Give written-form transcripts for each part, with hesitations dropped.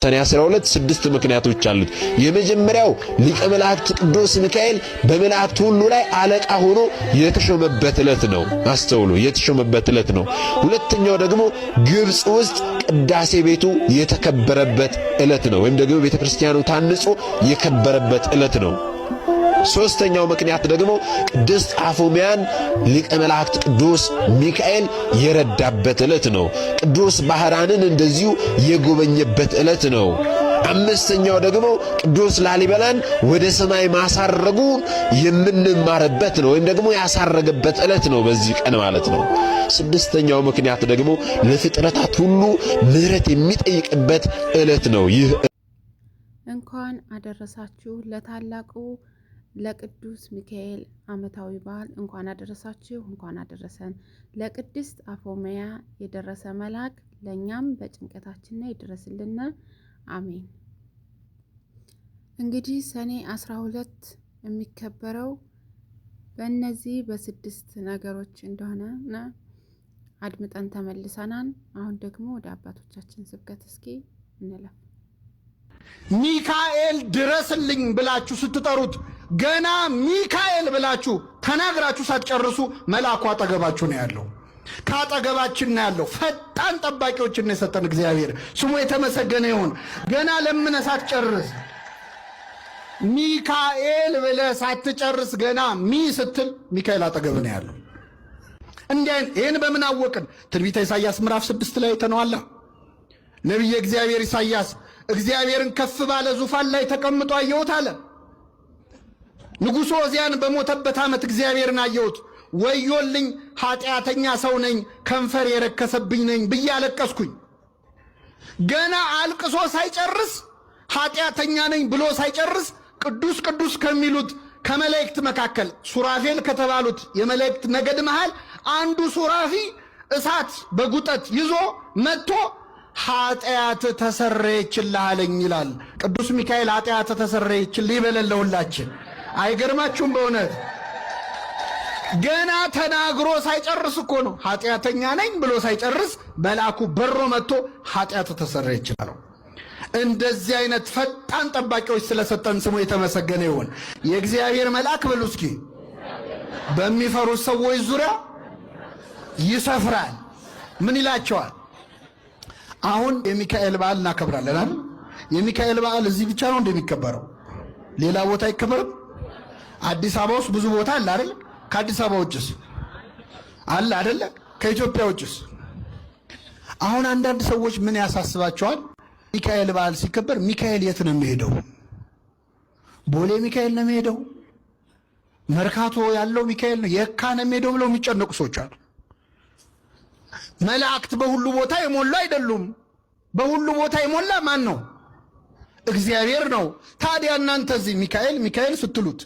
ሰኔ 12 ስድስት ምክንያቶች አሉት። የመጀመሪያው ሊቀ መላእክት ቅዱስ ሚካኤል በመላእክት ሁሉ ላይ አለቃ ሆኖ የተሾመበት ዕለት ነው። አስተውሉ፣ የተሾመበት ዕለት ነው። ሁለተኛው ደግሞ ግብጽ ውስጥ ቅዳሴ ቤቱ የተከበረበት ዕለት ነው፣ ወይም ደግሞ ቤተክርስቲያኑ ታንጾ የከበረበት ዕለት ነው። ሶስተኛው ምክንያት ደግሞ ቅድስት አፎሚያን ሊቀ መላእክት ቅዱስ ሚካኤል የረዳበት ዕለት ነው። ቅዱስ ባህራንን እንደዚሁ የጎበኘበት ዕለት ነው። አምስተኛው ደግሞ ቅዱስ ላሊበላን ወደ ሰማይ ማሳረጉን የምንማርበት ነው፣ ወይም ደግሞ ያሳረገበት ዕለት ነው በዚህ ቀን ማለት ነው። ስድስተኛው ምክንያት ደግሞ ለፍጥረታት ሁሉ ምሕረት የሚጠይቅበት ዕለት ነው። ይህ እንኳን አደረሳችሁ ለታላቁ ለቅዱስ ሚካኤል ዓመታዊ በዓል እንኳን አደረሳችሁ፣ እንኳን አደረሰን። ለቅድስት አፎሚያ የደረሰ መልአክ ለኛም በጭንቀታችን ይድረስልን፣ አሜን። እንግዲህ ሰኔ 12 የሚከበረው በእነዚህ በስድስት ነገሮች እንደሆነ አድምጠን ተመልሰናል። አሁን ደግሞ ወደ አባቶቻችን ስብከት እስኪ እንለፍ። ሚካኤል ድረስልኝ ብላችሁ ስትጠሩት ገና ሚካኤል ብላችሁ ተናግራችሁ ሳትጨርሱ መልአኩ አጠገባችሁ ነው ያለው። ካጠገባችን ነው ያለው። ፈጣን ጠባቂዎችን የሰጠን እግዚአብሔር ስሙ የተመሰገነ ይሁን። ገና ለምነህ ሳትጨርስ ሚካኤል ብለህ ሳትጨርስ ገና ስትል ሚካኤል አጠገብ ነው ያለው። ይህን በምን አወቅን? ትንቢተ ኢሳይያስ ምዕራፍ 6 ላይ ተነዋላ። ነቢየ እግዚአብሔር ኢሳይያስ እግዚአብሔርን ከፍ ባለ ዙፋን ላይ ተቀምጦ አየሁት አለ። ንጉሡ ዖዝያን በሞተበት ዓመት እግዚአብሔርን አየሁት፣ ወዮልኝ ኃጢአተኛ ሰው ነኝ፣ ከንፈር የረከሰብኝ ነኝ ብዬ አለቀስኩኝ። ገና አልቅሶ ሳይጨርስ ኃጢአተኛ ነኝ ብሎ ሳይጨርስ ቅዱስ ቅዱስ ከሚሉት ከመላእክት መካከል ሱራፌል ከተባሉት የመላእክት ነገድ መሃል አንዱ ሱራፊ እሳት በጉጠት ይዞ መጥቶ ኃጢአት ተሰረየችልህ አለኝ ይላል። ቅዱስ ሚካኤል ኃጢአት ተሰረየችልህ ይበለን ለሁላችን። አይገርማችሁም? በእውነት ገና ተናግሮ ሳይጨርስ እኮ ነው፣ ኃጢአተኛ ነኝ ብሎ ሳይጨርስ መልአኩ በሮ መጥቶ ኃጢአት ተሰረየችልህ። እንደዚህ አይነት ፈጣን ጠባቂዎች ስለሰጠን ስሙ የተመሰገነ ይሁን። የእግዚአብሔር መልአክ በሉ እስኪ በሚፈሩት ሰዎች ዙሪያ ይሰፍራል። ምን ይላቸዋል? አሁን የሚካኤል በዓል እናከብራለን አይደል? የሚካኤል በዓል እዚህ ብቻ ነው እንደሚከበረው? ሌላ ቦታ አይከበርም? አዲስ አበባ ውስጥ ብዙ ቦታ አለ አይደል? ከአዲስ አበባ ውጭስ አለ አይደል? ከኢትዮጵያ ውጭስ? አሁን አንዳንድ ሰዎች ምን ያሳስባቸዋል? ሚካኤል በዓል ሲከበር ሚካኤል የት ነው የሚሄደው? ቦሌ ሚካኤል ነው የሚሄደው? መርካቶ ያለው ሚካኤል ነው የካ ነው የሚሄደው ብለው የሚጨነቁ ሰዎች አሉ። መላእክት በሁሉ ቦታ የሞሉ አይደሉም። በሁሉ ቦታ የሞላ ማን ነው? እግዚአብሔር ነው። ታዲያ እናንተ እዚህ ሚካኤል ሚካኤል ስትሉት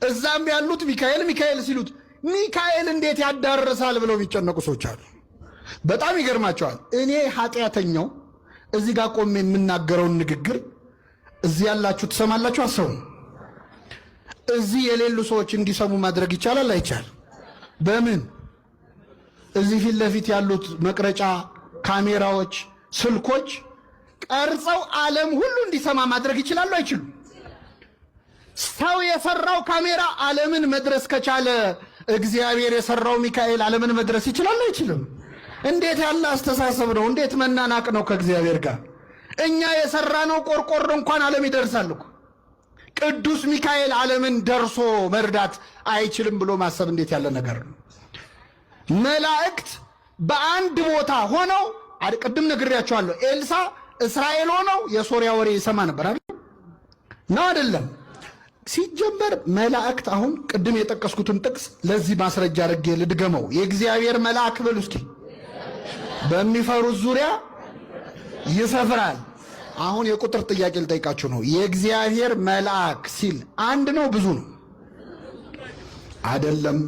እዛም ያሉት ሚካኤል ሚካኤል ሲሉት ሚካኤል እንዴት ያዳርሳል ብለው የሚጨነቁ ሰዎች አሉ። በጣም ይገርማቸዋል። እኔ ኃጢአተኛው እዚህ ጋር ቆሜ የምናገረውን ንግግር እዚህ ያላችሁ ትሰማላችሁ? አሰሙ። እዚህ የሌሉ ሰዎች እንዲሰሙ ማድረግ ይቻላል አይቻል? በምን? እዚህ ፊት ለፊት ያሉት መቅረጫ ካሜራዎች፣ ስልኮች ቀርጸው ዓለም ሁሉ እንዲሰማ ማድረግ ይችላሉ አይችሉም? ሰው የሰራው ካሜራ ዓለምን መድረስ ከቻለ እግዚአብሔር የሰራው ሚካኤል ዓለምን መድረስ ይችላል አይችልም? እንዴት ያለ አስተሳሰብ ነው! እንዴት መናናቅ ነው ከእግዚአብሔር ጋር! እኛ የሰራነው ቆርቆሮ እንኳን ዓለም ይደርሳል እኮ። ቅዱስ ሚካኤል ዓለምን ደርሶ መርዳት አይችልም ብሎ ማሰብ እንዴት ያለ ነገር ነው! መላእክት በአንድ ቦታ ሆነው ቅድም ነግሬያቸዋለሁ። ኤልሳ እስራኤል ሆነው የሶሪያ ወሬ ይሰማ ነበር አይደል? ነው አይደለም? ሲጀመር መላእክት አሁን ቅድም የጠቀስኩትን ጥቅስ ለዚህ ማስረጃ አድርጌ ልድገመው። የእግዚአብሔር መልአክ በሉ እስኪ በሚፈሩት ዙሪያ ይሰፍራል። አሁን የቁጥር ጥያቄ ልጠይቃችሁ ነው። የእግዚአብሔር መልአክ ሲል አንድ ነው ብዙ ነው? አይደለም።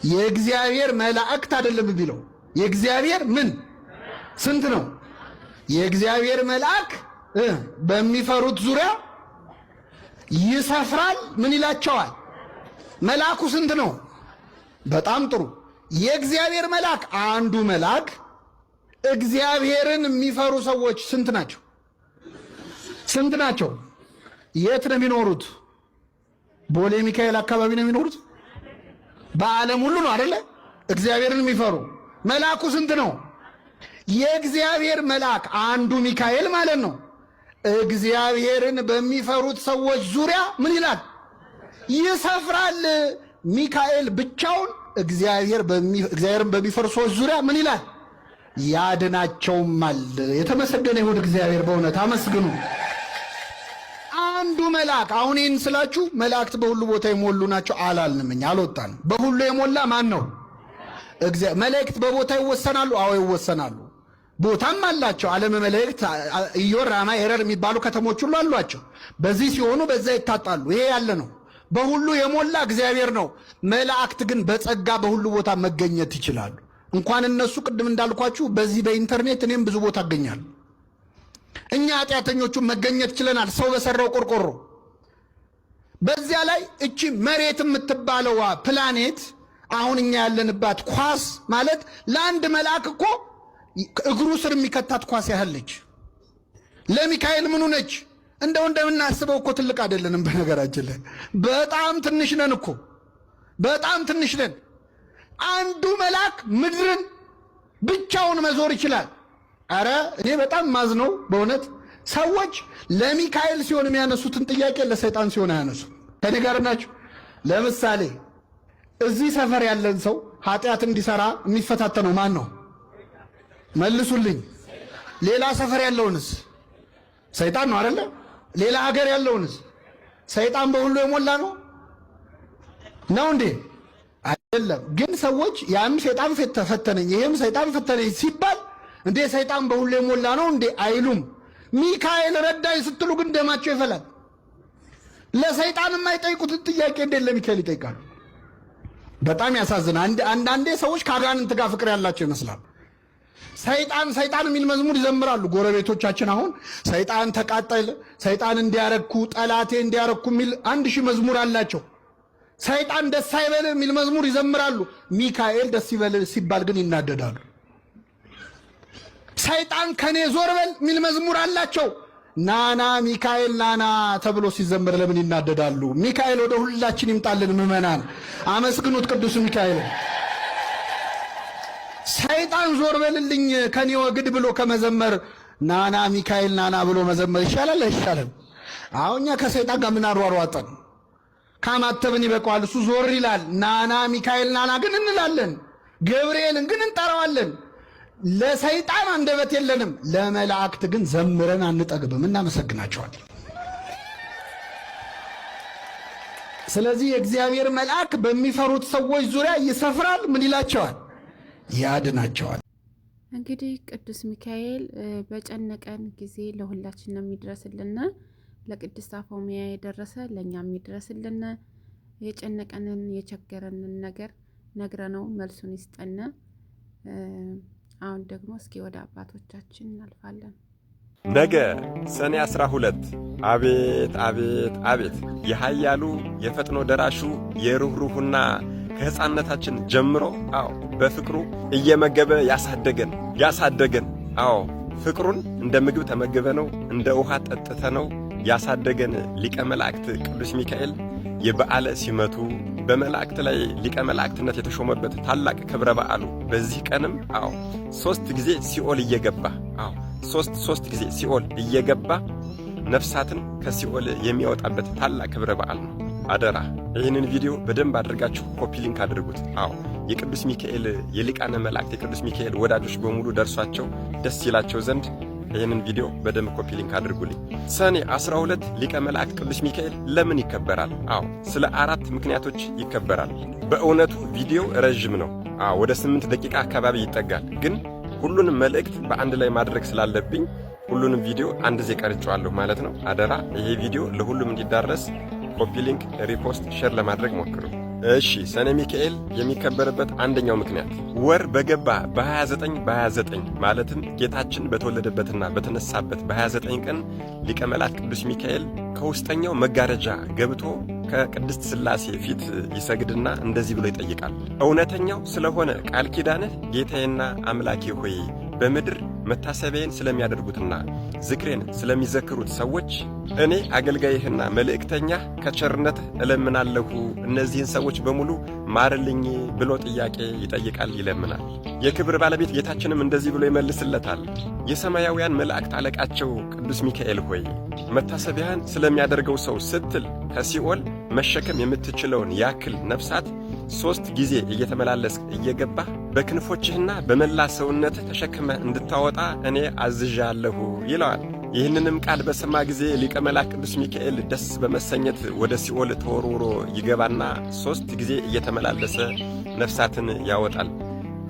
የእግዚአብሔር መላእክት አይደለም ቢለው የእግዚአብሔር ምን ስንት ነው? የእግዚአብሔር መልአክ በሚፈሩት ዙሪያ ይሰፍራል። ምን ይላቸዋል? መልአኩ ስንት ነው? በጣም ጥሩ። የእግዚአብሔር መልአክ አንዱ መልአክ እግዚአብሔርን የሚፈሩ ሰዎች ስንት ናቸው? ስንት ናቸው? የት ነው የሚኖሩት? ቦሌ ሚካኤል አካባቢ ነው የሚኖሩት። በዓለም ሁሉ ነው አይደለ? እግዚአብሔርን የሚፈሩ መልአኩ ስንት ነው? የእግዚአብሔር መልአክ አንዱ ሚካኤል ማለት ነው። እግዚአብሔርን በሚፈሩት ሰዎች ዙሪያ ምን ይላል? ይሰፍራል። ሚካኤል ብቻውን እግዚአብሔርን በሚፈሩ ሰዎች ዙሪያ ምን ይላል? ያድናቸውማል። የተመሰገነ ይሁን እግዚአብሔር። በእውነት አመስግኑ። አንዱ መልአክ። አሁን ይህን ስላችሁ መላእክት በሁሉ ቦታ የሞሉ ናቸው አላልንም፣ እኛ አልወጣንም። በሁሉ የሞላ ማን ነው? መላእክት በቦታ ይወሰናሉ? አዎ ይወሰናሉ። ቦታም አላቸው። ዓለም መላእክት ኢዮር፣ ራማ፣ ኤረር የሚባሉ ከተሞች ሁሉ አሏቸው። በዚህ ሲሆኑ በዛ ይታጣሉ። ይሄ ያለ ነው። በሁሉ የሞላ እግዚአብሔር ነው። መላእክት ግን በጸጋ በሁሉ ቦታ መገኘት ይችላሉ። እንኳን እነሱ ቅድም እንዳልኳችሁ በዚህ በኢንተርኔት እኔም ብዙ ቦታ አገኛለሁ። እኛ ኃጢአተኞቹ መገኘት ችለናል። ሰው በሰራው ቆርቆሮ። በዚያ ላይ እቺ መሬት የምትባለዋ ፕላኔት አሁን እኛ ያለንባት ኳስ ማለት ለአንድ መልአክ እኮ እግሩ ስር የሚከታት ኳስ ያህልች። ለሚካኤል ምኑ ነች? እንደምናስበው እኮ ትልቅ አይደለንም። በነገራችን ላይ በጣም ትንሽ ነን እኮ፣ በጣም ትንሽ ነን። አንዱ መልአክ ምድርን ብቻውን መዞር ይችላል። አረ እኔ በጣም ማዝነው በእውነት ሰዎች ለሚካኤል ሲሆን የሚያነሱትን ጥያቄ ለሰይጣን ሲሆን አያነሱ። ከኔ ጋር ናችሁ? ለምሳሌ እዚህ ሰፈር ያለን ሰው ኃጢአት እንዲሰራ የሚፈታተነው ማን ነው? መልሱልኝ። ሌላ ሰፈር ያለውንስ? ሰይጣን ነው አይደለ? ሌላ ሀገር ያለውንስ? ሰይጣን በሁሉ የሞላ ነው እንዴ? አይደለም። ግን ሰዎች ያም ሰይጣን ፈተነኝ ይሄም ሰይጣን ፈተነኝ ሲባል እንዴ ሰይጣን በሁሉ የሞላ ነው እንዴ አይሉም። ሚካኤል ረዳኝ ስትሉ ግን ደማቸው ይፈላል። ለሰይጣን የማይጠይቁትን ጥያቄ እንዴት ለሚካኤል ይጠይቃሉ? በጣም ያሳዝናል። አንዳንዴ ሰዎች ከአጋንንት ጋር ፍቅር ያላቸው ይመስላል። ሰይጣን የሚል መዝሙር ይዘምራሉ ጎረቤቶቻችን። አሁን ሰይጣን ተቃጠል፣ ሰይጣን እንዲያረኩ፣ ጠላቴ እንዲያረኩ የሚል 1000 መዝሙር አላቸው። ሰይጣን ደስ አይበል የሚል መዝሙር ይዘምራሉ። ሚካኤል ደስ ይበል ሲባል ግን ይናደዳሉ። ሰይጣን ከኔ ዞር በል የሚል መዝሙር አላቸው። ናና ሚካኤል ናና ተብሎ ሲዘምር ለምን ይናደዳሉ? ሚካኤል ወደ ሁላችን ይምጣልን። ምዕመናን አመስግኑት ቅዱስ ሚካኤል። ሰይጣን ዞር በልልኝ ከኔ ወግድ ብሎ ከመዘመር ናና ሚካኤል ናና ብሎ መዘመር ይሻላል አይሻልም? አሁን እኛ ከሰይጣን ጋር ምን አሯሯጠን? ካማተብን ይበቃዋል። እሱ ዞር ይላል። ናና ሚካኤል ናና ግን እንላለን። ገብርኤልን ግን እንጠራዋለን። ለሰይጣን አንደበት የለንም። ለመላእክት ግን ዘምረን አንጠግብም፣ እናመሰግናቸዋለን። ስለዚህ የእግዚአብሔር መልአክ በሚፈሩት ሰዎች ዙሪያ ይሰፍራል። ምን ይላቸዋል? ያድናቸዋል። እንግዲህ ቅዱስ ሚካኤል በጨነቀን ጊዜ ለሁላችን ነው የሚድረስልን። ለቅድስት አፎሚያ የደረሰ ለእኛም ይድረስልን። የጨነቀንን የቸገረንን ነገር ነግረነው መልሱን ይስጠን። አሁን ደግሞ እስኪ ወደ አባቶቻችን እናልፋለን። ነገ ሰኔ 12 አቤት አቤት አቤት የኃያሉ የፈጥኖ ደራሹ የሩህሩህና ከሕፃንነታችን ጀምሮ በፍቅሩ እየመገበ ያሳደገን ፍቅሩን እንደ ምግብ ተመገበ ነው፣ እንደ ውሃ ጠጥተ ነው ያሳደገን ሊቀ መላእክት ቅዱስ ሚካኤል የበዓለ ሲመቱ በመላእክት ላይ ሊቀ መላእክትነት የተሾመበት ታላቅ ክብረ በዓሉ በዚህ ቀንም 3 ጊዜ ሲኦል እየገባ ሶስት ጊዜ ሲኦል እየገባ ነፍሳትን ከሲኦል የሚያወጣበት ታላቅ ክብረ በዓል ነው። አደራ ይህንን ቪዲዮ በደንብ አድርጋችሁ ኮፒ ሊንክ አድርጉት። የቅዱስ ሚካኤል የሊቃነ መላእክት የቅዱስ ሚካኤል ወዳጆች በሙሉ ደርሷቸው ደስ ይላቸው ዘንድ ይህንን ቪዲዮ በደንብ ኮፒ ሊንክ አድርጉልኝ። ሰኔ 12 ሊቀ መላእክት ቅዱስ ሚካኤል ለምን ይከበራል? ስለ 4 ምክንያቶች ይከበራል። በእውነቱ ቪዲዮ ረዥም ነው። ወደ 8 ደቂቃ አካባቢ ይጠጋል። ግን ሁሉንም መልእክት በአንድ ላይ ማድረግ ስላለብኝ ሁሉንም ቪዲዮ አንድ ዜ ቀርጬዋለሁ ማለት ነው። አደራ ይሄ ቪዲዮ ለሁሉም እንዲዳረስ ኮፒ ሊንክ፣ ሪፖስት፣ ሼር ለማድረግ ሞክሩ። እሺ ሰኔ ሚካኤል የሚከበርበት አንደኛው ምክንያት ወር በገባ በ29 ማለትም ጌታችን በተወለደበትና በተነሳበት በ29 ቀን ሊቀ መላእክት ቅዱስ ሚካኤል ከውስጠኛው መጋረጃ ገብቶ ከቅድስት ሥላሴ ፊት ይሰግድና እንደዚህ ብሎ ይጠይቃል። እውነተኛው ስለሆነ ቃል ኪዳንህ ጌታዬና አምላኬ ሆይ በምድር መታሰቢያን ስለሚያደርጉትና ዝክሬን ስለሚዘክሩት ሰዎች እኔ አገልጋይህና መልእክተኛህ ከቸርነትህ እለምናለሁ፣ እነዚህን ሰዎች በሙሉ ማርልኝ ብሎ ጥያቄ ይጠይቃል፣ ይለምናል። የክብር ባለቤት ጌታችንም እንደዚህ ብሎ ይመልስለታል። የሰማያውያን መላእክት አለቃቸው ቅዱስ ሚካኤል ሆይ መታሰቢያን ስለሚያደርገው ሰው ስትል ከሲኦል መሸከም የምትችለውን ያክል ነፍሳት 3 ጊዜ እየተመላለስክ እየገባህ በክንፎችህና በመላ ሰውነትህ ተሸክመህ እንድታወጣ እኔ አዝዣለሁ ይለዋል። ይህንንም ቃል በሰማ ጊዜ ሊቀ መላእክት ቅዱስ ሚካኤል ደስ በመሰኘት ወደ ሲኦል ተወርውሮ ይገባና 3 ጊዜ እየተመላለሰ ነፍሳትን ያወጣል።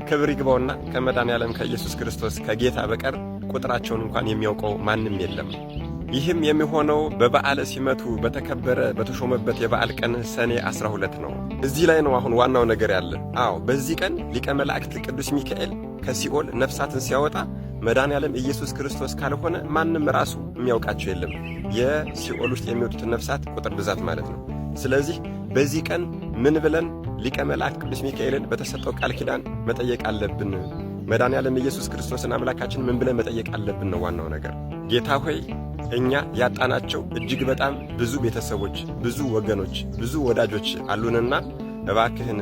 ክብር ይግባውና ከመድኃኔዓለም ከኢየሱስ ክርስቶስ ከጌታ በቀር ቁጥራቸውን እንኳን የሚያውቀው ማንም የለም። ይህም የሚሆነው በበዓለ ሲመቱ በተከበረ በተሾመበት የበዓል ቀን ሰኔ 12 ነው። እዚህ ላይ ነው አሁን ዋናው ነገር ያለ። በዚህ ቀን ሊቀ መላእክት ቅዱስ ሚካኤል ከሲኦል ነፍሳትን ሲያወጣ መድኃኔዓለም ኢየሱስ ክርስቶስ ካልሆነ ማንም ራሱ የሚያውቃቸው የለም። የሲኦል ውስጥ የሚወጡትን ነፍሳት ቁጥር ብዛት ማለት ነው። ስለዚህ በዚህ ቀን ምን ብለን ሊቀ መላእክት ቅዱስ ሚካኤልን በተሰጠው ቃል ኪዳን መጠየቅ አለብን? መድኃኔዓለም ኢየሱስ ክርስቶስን አምላካችን ምን ብለን መጠየቅ አለብን ነው ዋናው ነገር። ጌታ ሆይ እኛ ያጣናቸው እጅግ በጣም ብዙ ቤተሰቦች፣ ብዙ ወገኖች፣ ብዙ ወዳጆች አሉንና እባክህን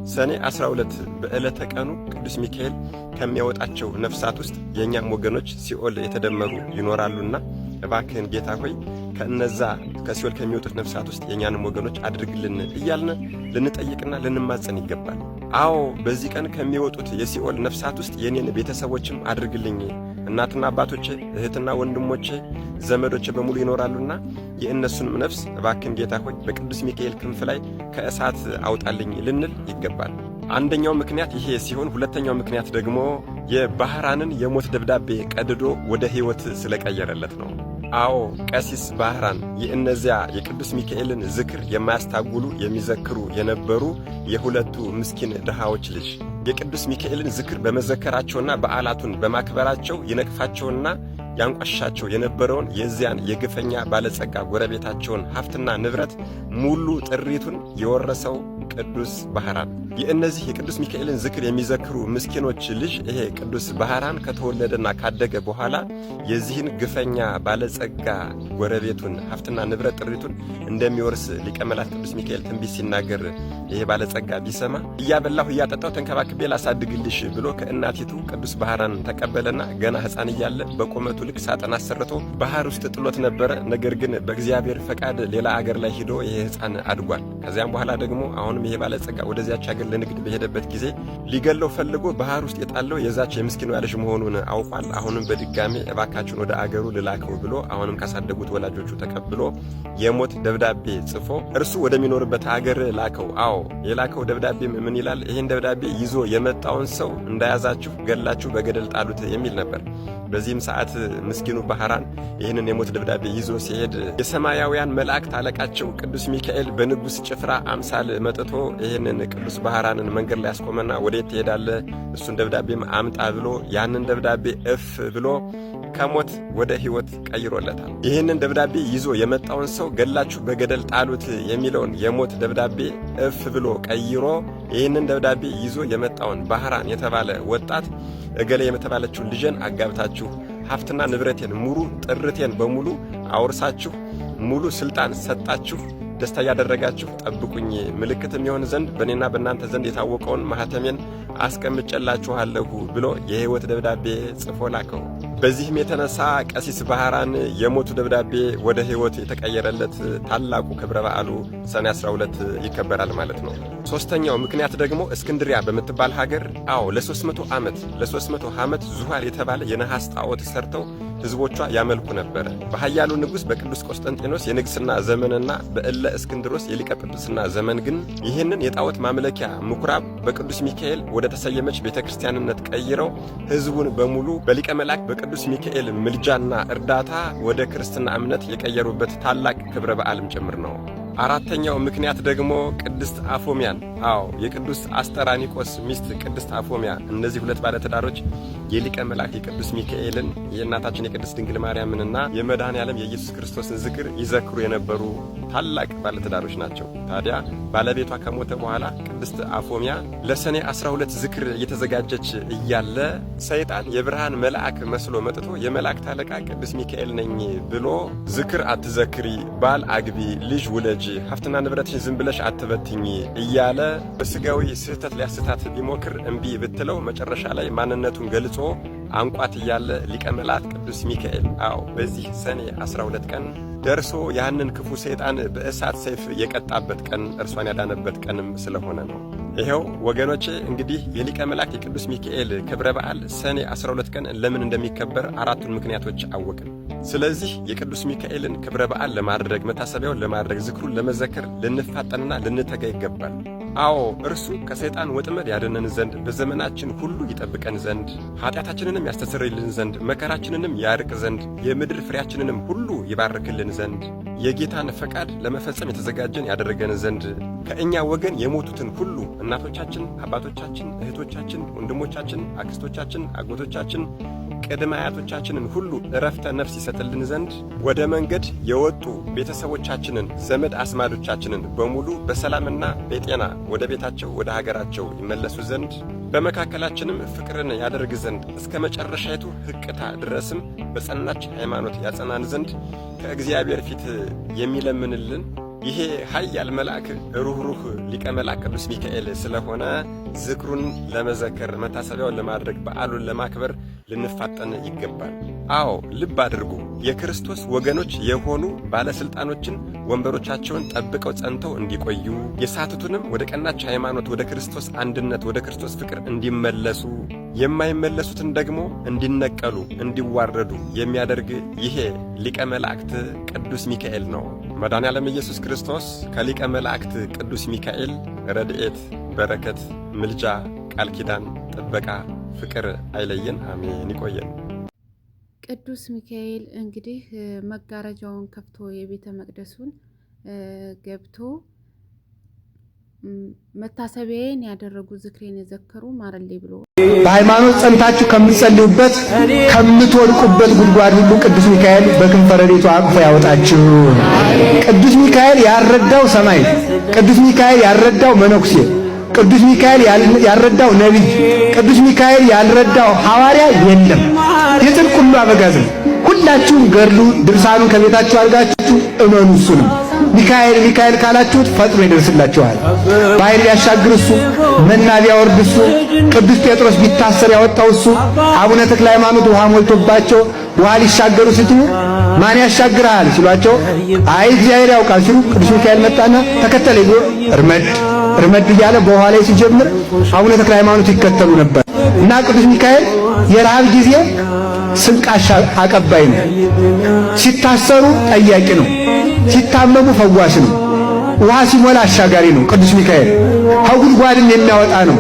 ሰኔ 12 በዕለተ ቀኑ ቅዱስ ሚካኤል ከሚያወጣቸው ነፍሳት ውስጥ የእኛም ወገኖች ሲኦል የተደመሩ ይኖራሉና እባክህን ጌታ ሆይ ከእነዛ ከሲኦል ከሚወጡት ነፍሳት ውስጥ የእኛንም ወገኖች አድርግልን እያልን ልንጠይቅና ልንማጸን ይገባል። በዚህ ቀን ከሚወጡት የሲኦል ነፍሳት ውስጥ የኔን ቤተሰቦችም አድርግልኝ፣ እናትና አባቶቼ፣ እህትና ወንድሞቼ፣ ዘመዶቼ በሙሉ ይኖራሉና የእነሱንም ነፍስ እባክህን ጌታ ሆይ በቅዱስ ሚካኤል ክንፍ ላይ ከእሳት አውጣልኝ ልንል ይገባል። አንደኛው ምክንያት ይሄ ሲሆን፣ ሁለተኛው ምክንያት ደግሞ የባህራንን የሞት ደብዳቤ ቀድዶ ወደ ሕይወት ስለቀየረለት ነው። ቀሲስ ባህራን የእነዚያ የቅዱስ ሚካኤልን ዝክር የማያስታጉሉ የሚዘክሩ የነበሩ የሁለቱ ምስኪን ድሃዎች ልጅ የቅዱስ ሚካኤልን ዝክር በመዘከራቸውና በዓላቱን በማክበራቸው ይነቅፋቸውና ያንቋሻቸው የነበረውን የዚያን የግፈኛ ባለጸጋ ጎረቤታቸውን ሀብትና ንብረት ሙሉ ጥሪቱን የወረሰው ቅዱስ ባህራን የእነዚህ የቅዱስ ሚካኤልን ዝክር የሚዘክሩ ምስኪኖች ልጅ ይሄ ቅዱስ ባህራን ከተወለደና ካደገ በኋላ የዚህን ግፈኛ ባለጸጋ ጎረቤቱን ሀብትና ንብረት ጥሪቱን እንደሚወርስ ሊቀ መላእክት ቅዱስ ሚካኤል ትንቢት ሲናገር ይሄ ባለጸጋ ቢሰማ እያበላሁ እያጠጣሁ ተንከባክቤ ላሳድግልሽ ብሎ ከእናቲቱ ቅዱስ ባህራን ተቀበለና ገና ሕፃን እያለ በቁመቱ ልክ ሳጥን አሰርቶ ባህር ውስጥ ጥሎት ነበረ። ነገር ግን በእግዚአብሔር ፈቃድ ሌላ አገር ላይ ሂዶ ይሄ ሕፃን አድጓል። ከዚያም በኋላ ደግሞ አሁንም ይሄ ባለጸጋ ወደዚያች አገር ለንግድ በሄደበት ጊዜ ሊገለው ፈልጎ ባህር ውስጥ የጣለው የዛች የምስኪኑ ልጅ መሆኑን አውቋል። አሁንም በድጋሚ እባካችሁን ወደ አገሩ ልላከው ብሎ አሁንም ካሳደጉት ወላጆቹ ተቀብሎ የሞት ደብዳቤ ጽፎ እርሱ ወደሚኖርበት አገር ላከው። የላከው ደብዳቤ ምን ይላል? ይህን ደብዳቤ ይዞ የመጣውን ሰው እንዳያዛችሁ ገላችሁ በገደል ጣሉት የሚል ነበር። በዚህም ሰዓት ምስኪኑ ባህራን ይህንን የሞት ደብዳቤ ይዞ ሲሄድ የሰማያውያን መላእክት አለቃቸው ቅዱስ ሚካኤል በንጉሥ ጭፍራ አምሳል መጥቶ ይህንን ቅዱስ ባህራንን መንገድ ላይ ያስቆመና ወዴት ትሄዳለህ? እሱን ደብዳቤም አምጣ ብሎ ያንን ደብዳቤ እፍ ብሎ ከሞት ወደ ሕይወት ቀይሮለታል። ይህንን ደብዳቤ ይዞ የመጣውን ሰው ገላችሁ በገደል ጣሉት የሚለውን የሞት ደብዳቤ እፍ ብሎ ቀይሮ ይህንን ደብዳቤ ይዞ የመጣውን ባህራን የተባለ ወጣት እገሌ የምትባለችውን ልጄን አጋብታችሁ ሀብትና ንብረቴን ሙሉ ጥርቴን በሙሉ አውርሳችሁ ሙሉ ስልጣን ሰጣችሁ ደስታ ያደረጋችሁ ጠብቁኝ፣ ምልክትም ይሆን ዘንድ በእኔና በእናንተ ዘንድ የታወቀውን ማኅተሜን አስቀምጬላችኋለሁ ብሎ የሕይወት ደብዳቤ ጽፎ ላከው። በዚህም የተነሳ ቀሲስ ባህራን የሞቱ ደብዳቤ ወደ ሕይወት የተቀየረለት ታላቁ ክብረ በዓሉ ሰኔ 12 ይከበራል ማለት ነው። ሶስተኛው ምክንያት ደግሞ እስክንድሪያ በምትባል ሀገር ለ300 ዓመት ዙኋል የተባለ የነሐስ ጣዖት ሰርተው ሕዝቦቿ ያመልኩ ነበረ። በኃያሉ ንጉሥ በቅዱስ ቆስጠንጢኖስ የንግሥና ዘመንና በእለ እስክንድሮስ የሊቀ ጵጵስና ዘመን ግን ይህንን የጣዖት ማምለኪያ ምኩራብ በቅዱስ ሚካኤል ወደ ተሰየመች ቤተ ክርስቲያንነት ቀይረው ሕዝቡን በሙሉ በሊቀ መላእክት በቅዱስ ሚካኤል ምልጃና እርዳታ ወደ ክርስትና እምነት የቀየሩበት ታላቅ ክብረ በዓልም ጭምር ነው። አራተኛው ምክንያት ደግሞ ቅድስት አፎሚያን የቅዱስ አስተራኒቆስ ሚስት ቅድስት አፎሚያ እነዚህ ሁለት ባለትዳሮች የሊቀ መላእክት የቅዱስ ሚካኤልን የእናታችን የቅድስት ድንግል ማርያምንና የመድኃኔዓለም የኢየሱስ ክርስቶስን ዝክር ይዘክሩ የነበሩ ታላቅ ባለትዳሮች ናቸው። ታዲያ ባለቤቷ ከሞተ በኋላ ቅድስት አፎሚያ ለሰኔ 12 ዝክር እየተዘጋጀች እያለ ሰይጣን የብርሃን መልአክ መስሎ መጥቶ የመላእክት አለቃ ቅዱስ ሚካኤል ነኝ ብሎ ዝክር አትዘክሪ፣ ባል አግቢ፣ ልጅ ውለጅ፣ ሀብትና ንብረትሽን ዝም ብለሽ አትበትኝ እያለ በስጋዊ ስህተት ሊያስታት ቢሞክር እምቢ ብትለው መጨረሻ ላይ ማንነቱን ገልጾ አንቋት እያለ ሊቀ መላእክት ቅዱስ ሚካኤል በዚህ ሰኔ 12 ቀን ደርሶ ያንን ክፉ ሰይጣን በእሳት ሰይፍ የቀጣበት ቀን እርሷን ያዳነበት ቀንም ስለሆነ ነው። ይሄው ወገኖቼ እንግዲህ የሊቀ መላእክት የቅዱስ ሚካኤል ክብረ በዓል ሰኔ 12 ቀን ለምን እንደሚከበር አራቱን ምክንያቶች አወቅን። ስለዚህ የቅዱስ ሚካኤልን ክብረ በዓል ለማድረግ መታሰቢያውን ለማድረግ ዝክሩን ለመዘከር ልንፋጠንና ልንተጋ ይገባል። እርሱ ከሰይጣን ወጥመድ ያድነን ዘንድ በዘመናችን ሁሉ ይጠብቀን ዘንድ ኃጢአታችንንም ያስተሰርይልን ዘንድ መከራችንንም ያርቅ ዘንድ የምድር ፍሬያችንንም ሁሉ ይባርክልን ዘንድ የጌታን ፈቃድ ለመፈጸም የተዘጋጀን ያደረገን ዘንድ ከእኛ ወገን የሞቱትን ሁሉ እናቶቻችን፣ አባቶቻችን፣ እህቶቻችን፣ ወንድሞቻችን፣ አክስቶቻችን፣ አጎቶቻችን፣ ቅድመ አያቶቻችንን ሁሉ እረፍተ ነፍስ ይሰጥልን ዘንድ ወደ መንገድ የወጡ ቤተሰቦቻችንን ዘመድ አስማዶቻችንን በሙሉ በሰላምና በጤና ወደ ቤታቸው ወደ ሀገራቸው ይመለሱ ዘንድ በመካከላችንም ፍቅርን ያደርግ ዘንድ እስከ መጨረሻይቱ ሕቅታ ድረስም በጸናች ሃይማኖት ያጸናን ዘንድ ከእግዚአብሔር ፊት የሚለምንልን ይሄ ኃያል መልአክ ሩህሩህ ሊቀ መላእክት ቅዱስ ሚካኤል ስለሆነ ዝክሩን ለመዘከር መታሰቢያውን ለማድረግ በዓሉን ለማክበር ልንፋጠን ይገባል። ልብ አድርጉ። የክርስቶስ ወገኖች የሆኑ ባለስልጣኖችን ወንበሮቻቸውን ጠብቀው ጸንተው እንዲቆዩ የሳቱትንም ወደ ቀናች ሃይማኖት ወደ ክርስቶስ አንድነት ወደ ክርስቶስ ፍቅር እንዲመለሱ የማይመለሱትን ደግሞ እንዲነቀሉ እንዲዋረዱ የሚያደርግ ይሄ ሊቀ መላእክት ቅዱስ ሚካኤል ነው። መድኃኔዓለም ኢየሱስ ክርስቶስ ከሊቀ መላእክት ቅዱስ ሚካኤል ረድኤት፣ በረከት፣ ምልጃ፣ ቃል ኪዳን፣ ጥበቃ፣ ፍቅር አይለየን። አሜን። ይቆየን። ቅዱስ ሚካኤል እንግዲህ መጋረጃውን ከፍቶ የቤተ መቅደሱን ገብቶ መታሰቢያዬን ያደረጉ ዝክሬን የዘከሩ ማረልኝ ብሎ በሃይማኖት ጸንታችሁ ከምትጸልዩበት ከምትወድቁበት ጉድጓድ ሁሉ ቅዱስ ሚካኤል በክንፈ ረድኤቱ አቅፎ ያወጣችሁ። ቅዱስ ሚካኤል ያረዳው ሰማይ፣ ቅዱስ ሚካኤል ያረዳው መነኩሴ፣ ቅዱስ ሚካኤል ያረዳው ነቢይ፣ ቅዱስ ሚካኤል ያልረዳው ሐዋርያ የለም። የጽድቅ ሁሉ አበጋዝ ነው። ሁላችሁም ገድሉ ድርሳኑን ከቤታችሁ አድርጋችሁ እመኑ። እሱ ነው ሚካኤል ሚካኤል ካላችሁት ፈጥኖ ይደርስላችኋል። ባሕር ቢያሻግር እሱ፣ መና ቢያወርድ እሱ፣ ቅዱስ ጴጥሮስ ቢታሰር ያወጣው እሱ፣ አቡነ ተክለ ሃይማኖት ውሃ ሞልቶባቸው ውሃ ሊሻገሩ ሲሉ ማን ያሻግርሃል ሲሏቸው አይ እግዚአብሔር ያውቃል ሲሉ ቅዱስ ሚካኤል መጣና ተከተለ ይዞ እርመድ እያለ በውሃ ላይ ሲጀምር አቡነ ተክለ ሃይማኖት ይከተሉ ነበር። እና ቅዱስ ሚካኤል የረሃብ ጊዜ ስንቅ አቀባይ ነው። ሲታሰሩ ጠያቂ ነው። ሲታመሙ ፈዋሽ ነው። ውሃ ሲሞላ አሻጋሪ ነው። ቅዱስ ሚካኤል ከጉድጓድም የሚያወጣ ነው።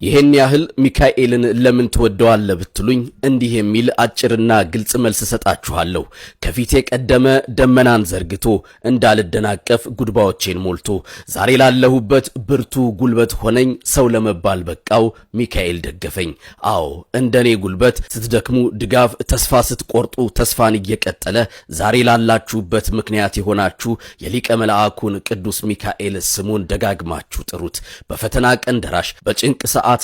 ይህን ያህል ሚካኤልን ለምን ትወደዋለህ ብትሉኝ እንዲህ የሚል አጭርና ግልጽ መልስ ሰጣችኋለሁ። ከፊቴ ቀደመ ደመናን ዘርግቶ እንዳልደናቀፍ ጉድባዎቼን ሞልቶ ዛሬ ላለሁበት ብርቱ ጉልበት ሆነኝ። ሰው ለመባል በቃው ሚካኤል ደገፈኝ። እንደኔ ጉልበት ስትደክሙ ድጋፍ፣ ተስፋ ስትቆርጡ ተስፋን እየቀጠለ ዛሬ ላላችሁበት ምክንያት የሆናችሁ የሊቀ መልአኩን ቅዱስ ሚካኤል ስሙን ደጋግማችሁ ጥሩት። በፈተና ቀን ደራሽ፣ በጭንቅ ሰዓት